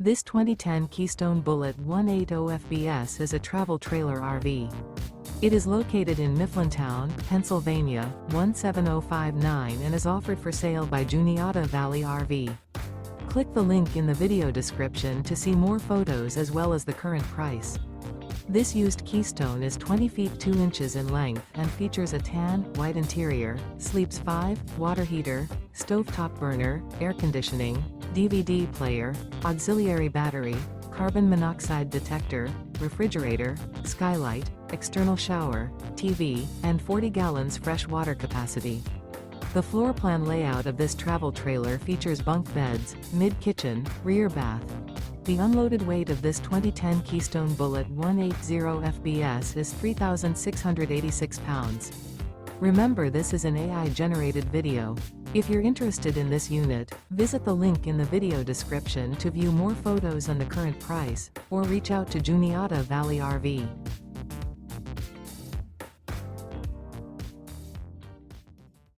This 2010 Keystone Bullet 180 FBS is a travel trailer RV. It is located in Mifflintown, Pennsylvania, 17059 and is offered for sale by Juniata Valley RV. Click the link in the video description to see more photos as well as the current price. This used Keystone is 20 feet 2 inches in length and features a tan, white interior, sleeps 5, water heater, stovetop burner, air conditioning, DVD player, auxiliary battery, carbon monoxide detector, refrigerator, skylight, external shower, TV, and 40 gallons fresh water capacity. The floor plan layout of this travel trailer features bunk beds, mid-kitchen, rear bath. The unloaded weight of this 2010 Keystone Bullet 180 FBS is 3,686 pounds. Remember, this is an AI-generated video. If you're interested in this unit, visit the link in the video description to view more photos and the current price, or reach out to Juniata Valley RV.